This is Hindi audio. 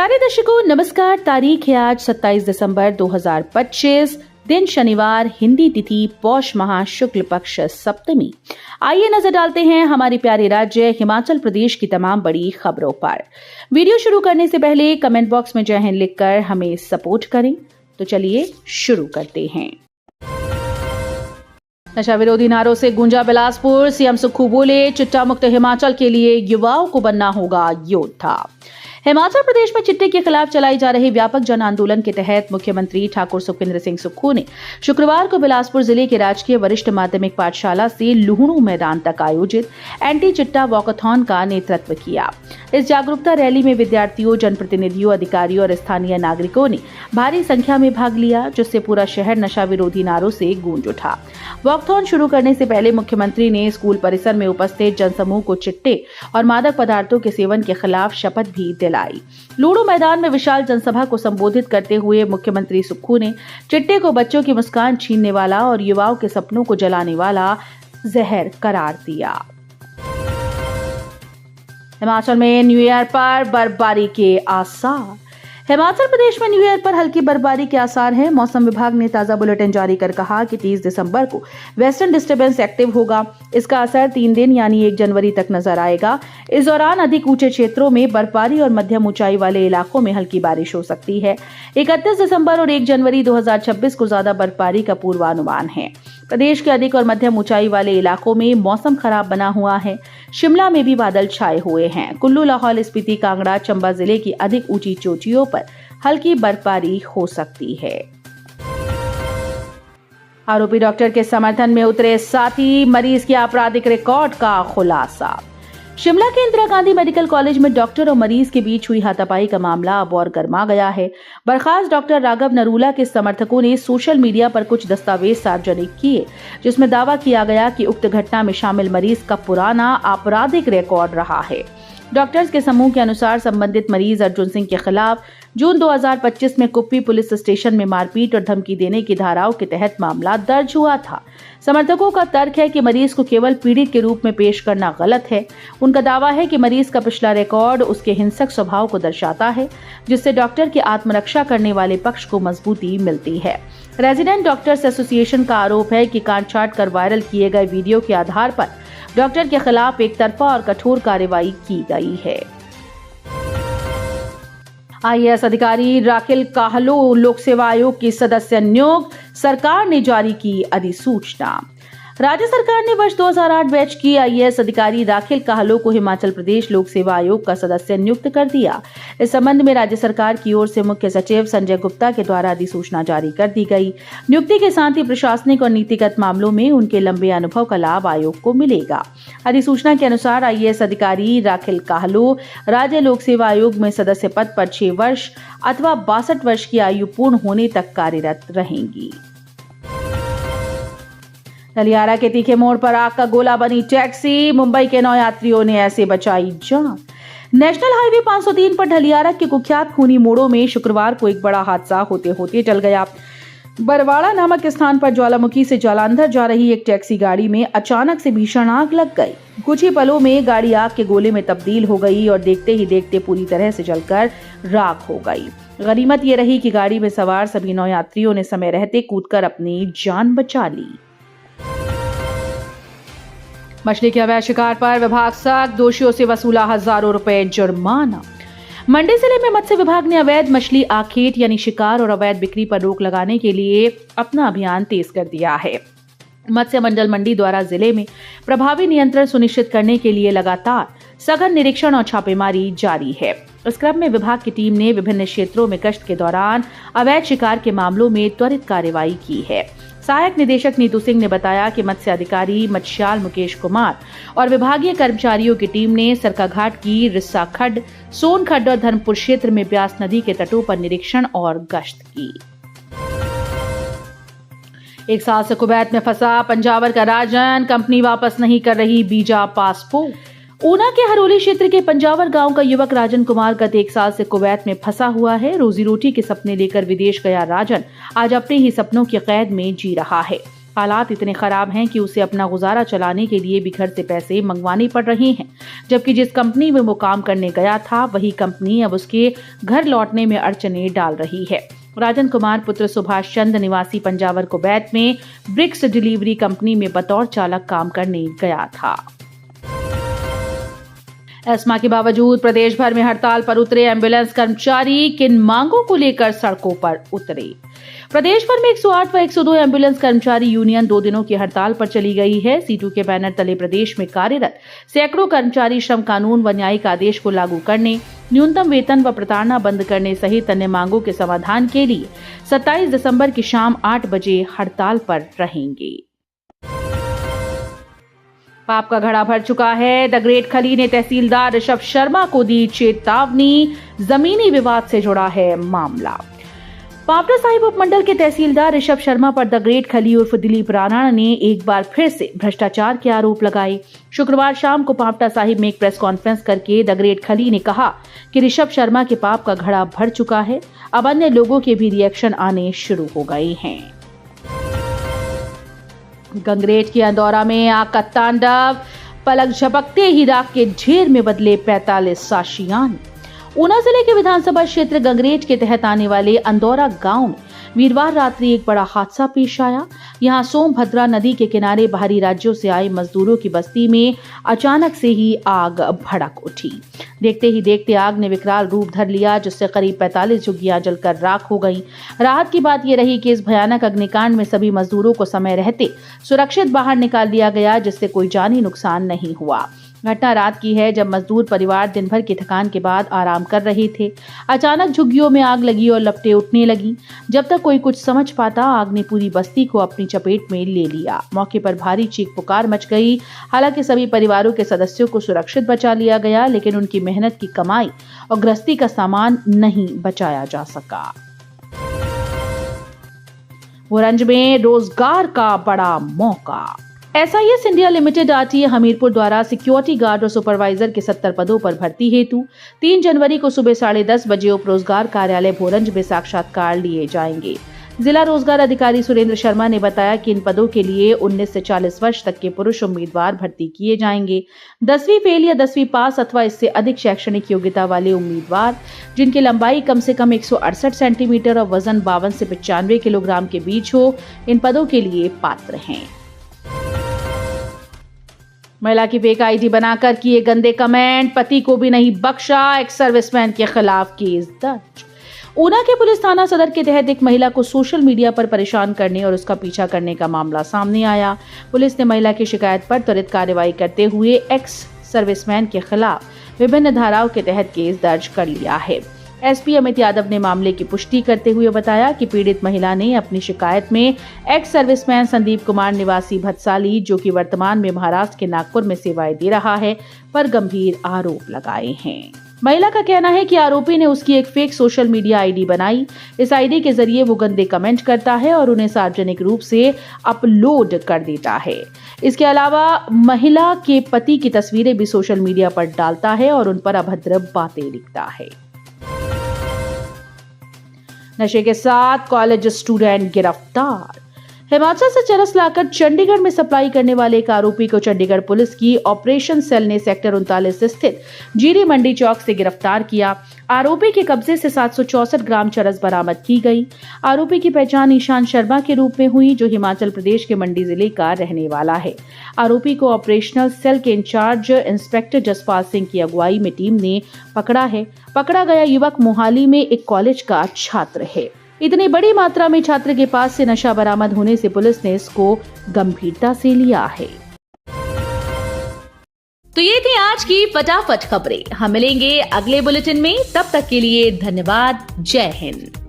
प्यारे दर्शकों नमस्कार। तारीख है आज 27 दिसंबर 2025, दिन शनिवार, हिंदी तिथि पौष माह शुक्ल पक्ष सप्तमी। आइए नजर डालते हैं हमारे प्यारे राज्य हिमाचल प्रदेश की तमाम बड़ी खबरों पर। वीडियो शुरू करने से पहले कमेंट बॉक्स में जय हिंद लिखकर हमें सपोर्ट करें। तो चलिए शुरू करते हैं। नशा विरोधी नारों से गूंजा बिलासपुर, सीएम सुक्खू बोले चिट्टा मुक्त हिमाचल के लिए युवाओं को बनना होगा योद्धा। हिमाचल प्रदेश में चिट्टे के खिलाफ चलाई जा रही व्यापक जन आंदोलन के तहत मुख्यमंत्री ठाकुर सुखविंदर सिंह सुक्खू ने शुक्रवार को बिलासपुर जिले के राजकीय वरिष्ठ माध्यमिक पाठशाला से लुहणू मैदान तक आयोजित एंटी चिट्टा वॉकथॉन का नेतृत्व किया। इस जागरूकता रैली में विद्यार्थियों, जनप्रतिनिधियों, अधिकारियों और स्थानीय नागरिकों ने भारी संख्या में भाग लिया, जिससे पूरा शहर नशा विरोधी नारों से गूंज उठा। वॉकथॉन शुरू करने से पहले मुख्यमंत्री ने स्कूल परिसर में उपस्थित जनसमूह को चिट्टे और मादक पदार्थों के सेवन के खिलाफ शपथ भी दिलाई। लुहणू मैदान में विशाल जनसभा को संबोधित करते हुए मुख्यमंत्री सुक्खू ने चिट्टे को बच्चों की मुस्कान छीनने वाला और युवाओं के सपनों को जलाने वाला जहर करार दिया। हिमाचल में न्यू ईयर पर बर्फबारी के आसार। हिमाचल प्रदेश में न्यू ईयर पर हल्की बर्फबारी के आसार हैं। मौसम विभाग ने ताजा बुलेटिन जारी कर कहा कि 30 दिसंबर को वेस्टर्न डिस्टर्बेंस एक्टिव होगा। इसका असर 3 दिन यानी 1 जनवरी तक नजर आएगा। इस दौरान अधिक ऊंचे क्षेत्रों में बर्फबारी और मध्यम ऊंचाई वाले इलाकों में हल्की बारिश हो सकती है। 31 दिसंबर और 1 जनवरी 2026 को ज्यादा बर्फबारी का पूर्वानुमान है। प्रदेश के अधिक और मध्यम ऊंचाई वाले इलाकों में मौसम खराब बना हुआ है। शिमला में भी बादल छाए हुए हैं। कुल्लू, लाहौल स्पीति, कांगड़ा, चंबा जिले की अधिक ऊंची चोटियों पर हल्की बर्फबारी हो सकती है। आरोपी डॉक्टर के समर्थन में उतरे साथी, मरीज के आपराधिक रिकॉर्ड का खुलासा। शिमला के इंदिरा गांधी मेडिकल कॉलेज में डॉक्टर और मरीज के बीच हुई हाथापाई का मामला अब और गर्मा गया है। बर्खास्त डॉक्टर राघव नरूला के समर्थकों ने सोशल मीडिया पर कुछ दस्तावेज सार्वजनिक किए, जिसमें दावा किया गया कि उक्त घटना में शामिल मरीज का पुराना आपराधिक रिकॉर्ड रहा है। डॉक्टर्स के समूह के अनुसार संबंधित मरीज अर्जुन सिंह के खिलाफ जून 2025 में कुप्पी पुलिस स्टेशन में मारपीट और धमकी देने की धाराओं के तहत मामला दर्ज हुआ था। समर्थकों का तर्क है कि मरीज को केवल पीड़ित के रूप में पेश करना गलत है। उनका दावा है कि मरीज का पिछला रिकॉर्ड उसके हिंसक स्वभाव को दर्शाता है, जिससे डॉक्टर की आत्मरक्षा करने वाले पक्ष को मजबूती मिलती है। रेजिडेंट डॉक्टर्स एसोसिएशन का आरोप है कि काट-छांट कर वायरल किए गए वीडियो के आधार पर डॉक्टर के खिलाफ एक तरफा और कठोर कार्रवाई की गई है। आईएएस अधिकारी राखिल काहलो लोक सेवा आयोग की सदस्य नियुक्त, सरकार ने जारी की अधिसूचना। राज्य सरकार ने वर्ष 2008 बैच की आईएएस अधिकारी राखिल काहलो को हिमाचल प्रदेश लोक सेवा आयोग का सदस्य नियुक्त कर दिया। इस संबंध में राज्य सरकार की ओर से मुख्य सचिव संजय गुप्ता के द्वारा अधिसूचना जारी कर दी गई। नियुक्ति के साथ ही प्रशासनिक और नीतिगत मामलों में उनके लंबे अनुभव का लाभ आयोग को मिलेगा। अधिसूचना के अनुसार आईएएस अधिकारी राखिल काहलो राज्य लोक सेवा आयोग में सदस्य पद पर 6 वर्ष अथवा 62 वर्ष की आयु पूर्ण होने तक कार्यरत रहेंगी। ढलियारा के तीखे मोड़ पर आग का गोला बनी टैक्सी, मुंबई के 9 यात्रियों ने ऐसे बचाई जान। नेशनल हाईवे 503 पर ढलियारा के कुख्यात खूनी मोड़ों में शुक्रवार को एक बड़ा हादसा होते होते टल गया। बरवाड़ा नामक स्थान पर ज्वालामुखी से जालंधर जा रही एक टैक्सी गाड़ी में अचानक से भीषण आग लग गई। कुछ ही पलों में गाड़ी आग के गोले में तब्दील हो गई और देखते ही देखते पूरी तरह से जलकर राख हो गई। गनीमत ये रही कि गाड़ी में सवार सभी 9 यात्रियों ने समय रहते कूदकर अपनी जान बचा ली। मछली के अवैध शिकार पर विभाग सख्त, दोषियों से वसूला हजारों रुपए जुर्माना। मंडी जिले में मत्स्य विभाग ने अवैध मछली आखेट यानी शिकार और अवैध बिक्री पर रोक लगाने के लिए अपना अभियान तेज कर दिया है। मत्स्य मंडल मंडी द्वारा जिले में प्रभावी नियंत्रण सुनिश्चित करने के लिए लगातार सघन निरीक्षण और छापेमारी जारी है। इस क्रम में विभाग की टीम ने विभिन्न क्षेत्रों में गश्त के दौरान अवैध शिकार के मामलों में त्वरित कार्रवाई की है। सहायक निदेशक नीतू सिंह ने बताया कि मत्स्य अधिकारी मत्स्याल मुकेश कुमार और विभागीय कर्मचारियों की टीम ने सरकाघाट की रिस्सा खड्ड, सोन खड्ड और धर्मपुर क्षेत्र में ब्यास नदी के तटों पर निरीक्षण और गश्त की। 1 साल से कुवैत में फंसा पंजावर का राजन, कंपनी वापस नहीं कर रही वीजा पासपोर्ट। ऊना के हरोली क्षेत्र के पंजावर गांव का युवक राजन कुमार गत 1 साल से कुवैत में फंसा हुआ है। रोजी रोटी के सपने लेकर विदेश गया राजन आज अपने ही सपनों की कैद में जी रहा है। हालात इतने खराब हैं कि उसे अपना गुजारा चलाने के लिए भी घर से पैसे मंगवाने पड़ रहे हैं, जबकि जिस कंपनी में वो काम करने गया था वही कंपनी अब उसके घर लौटने में अड़चने डाल रही है। राजन कुमार पुत्र सुभाष चंद निवासी पंजावर कुवैत में ब्रिक्स डिलीवरी कंपनी में बतौर चालक काम करने गया था। एस्मा के बावजूद प्रदेश भर में हड़ताल पर उतरे एम्बुलेंस कर्मचारी, किन मांगों को लेकर सड़कों पर उतरे। प्रदेश भर में 108 व 102 एम्बुलेंस कर्मचारी यूनियन 2 दिनों की हड़ताल पर चली गई है। सीटू के बैनर तले प्रदेश में कार्यरत सैकड़ों कर्मचारी श्रम कानून व न्यायिक आदेश को लागू करने, न्यूनतम वेतन व प्रताड़ना बंद करने सहित अन्य मांगों के समाधान के लिए 27 दिसंबर की शाम 8 बजे हड़ताल पर रहेंगे। पाप का घड़ा भर चुका है। द ग्रेट खली ने तहसीलदार ऋषभ शर्मा को दी चेतावनी, जमीनी विवाद से जुड़ा है मामला। पावटा साहिब उपमंडल के तहसीलदार ऋषभ शर्मा पर द ग्रेट खली उर्फ दिलीप राणा ने एक बार फिर से भ्रष्टाचार के आरोप लगाए। शुक्रवार शाम को पावटा साहिब में एक प्रेस कॉन्फ्रेंस करके द ग्रेट खली ने कहा कि ऋषभ शर्मा के पाप का घड़ा भर चुका है, अब अन्य लोगों के भी रिएक्शन आने शुरू हो गए हैं। गंगरेट के अंदौरा में आग का तांडव, पलक झपकते ही राख के ढेर में बदले 45 साशियान। ऊना जिले के विधानसभा क्षेत्र गंगरेट के तहत आने वाले अंदौरा गांव में वीरवार रात्रि एक बड़ा हादसा पेश आया। यहां सोमभद्रा नदी के किनारे बाहरी राज्यों से आए मजदूरों की बस्ती में अचानक से ही आग भड़क उठी। देखते ही देखते आग ने विकराल रूप धर लिया, जिससे करीब 45 झुग्गियां जलकर राख हो गईं। राहत की बात यह रही कि इस भयानक अग्निकांड में सभी मजदूरों को समय रहते सुरक्षित बाहर निकाल लिया गया, जिससे कोई जानी नुकसान नहीं हुआ। घटना रात की है, जब मजदूर परिवार दिन भर की थकान के बाद आराम कर रहे थे। अचानक झुग्गियों में आग लगी और लपटें उठने लगी। जब तक कोई कुछ समझ पाता, आग ने पूरी बस्ती को अपनी चपेट में ले लिया। मौके पर भारी चीख पुकार मच गई। हालांकि सभी परिवारों के सदस्यों को सुरक्षित बचा लिया गया, लेकिन उनकी मेहनत की कमाई और गृहस्थी का सामान नहीं बचाया जा सका। भोरंज में रोजगार का बड़ा मौका। SIS India limited RTA Hamirpur द्वारा सिक्योरिटी गार्ड और सुपरवाइजर के 70 पदों पर भर्ती हेतु 3 जनवरी को सुबह 10:30 बजे उप रोजगार कार्यालय भोरंज में साक्षात्कार लिए जाएंगे। जिला रोजगार अधिकारी सुरेंद्र शर्मा ने बताया कि इन पदों के लिए 19 से 40 वर्ष तक के पुरुष उम्मीदवार भर्ती किए जाएंगे। 10वीं फेल या 10वीं पास अथवा इससे अधिक शैक्षणिक योग्यता वाले उम्मीदवार, जिनकी लंबाई कम से कम 168 सेंटीमीटर और वजन 52 से 95 किलोग्राम के बीच हो, इन पदों के लिए पात्र हैं। महिला की फेक आईडी बनाकर किए गंदे कमेंट, पति को भी नहीं बख्शा, एक्स सर्विसमैन के खिलाफ केस दर्ज। ऊना के पुलिस थाना सदर के तहत एक महिला को सोशल मीडिया पर परेशान करने और उसका पीछा करने का मामला सामने आया। पुलिस ने महिला की शिकायत पर त्वरित कार्रवाई करते हुए एक्स सर्विसमैन के खिलाफ विभिन्न धाराओं के तहत केस दर्ज कर लिया है। SP अमित यादव ने मामले की पुष्टि करते हुए बताया कि पीड़ित महिला ने अपनी शिकायत में एक्स सर्विसमैन संदीप कुमार निवासी भतसाली, जो कि वर्तमान में महाराष्ट्र के नागपुर में सेवाएं दे रहा है, पर गंभीर आरोप लगाए हैं। महिला का कहना है कि आरोपी ने उसकी एक फेक सोशल मीडिया आईडी बनाई। इस आईडी के जरिए वो गंदे कमेंट करता है और उन्हें सार्वजनिक रूप से अपलोड कर देता है। इसके अलावा महिला के पति की तस्वीरें भी सोशल मीडिया पर डालता है और उन पर अभद्र बातें लिखता है। नशे के साथ कॉलेज स्टूडेंट गिरफ्तार। हिमाचल से चरस लाकर चंडीगढ़ में सप्लाई करने वाले एक आरोपी को चंडीगढ़ पुलिस की ऑपरेशन सेल ने सेक्टर 39 स्थित जीरी मंडी चौक से गिरफ्तार किया। आरोपी के कब्जे से 764 ग्राम चरस बरामद की गई। आरोपी की पहचान ईशान शर्मा के रूप में हुई, जो हिमाचल प्रदेश के मंडी जिले का रहने वाला है। आरोपी को ऑपरेशनल सेल के इंचार्ज इंस्पेक्टर जसपाल सिंह की अगुवाई में टीम ने पकड़ा है। पकड़ा गया युवक मोहाली में एक कॉलेज का छात्र है। इतनी बड़ी मात्रा में छात्र के पास से नशा बरामद होने से पुलिस ने इसको गंभीरता से लिया है। तो ये थी आज की फटाफट खबरें। हम मिलेंगे अगले बुलेटिन में, तब तक के लिए धन्यवाद। जय हिंद।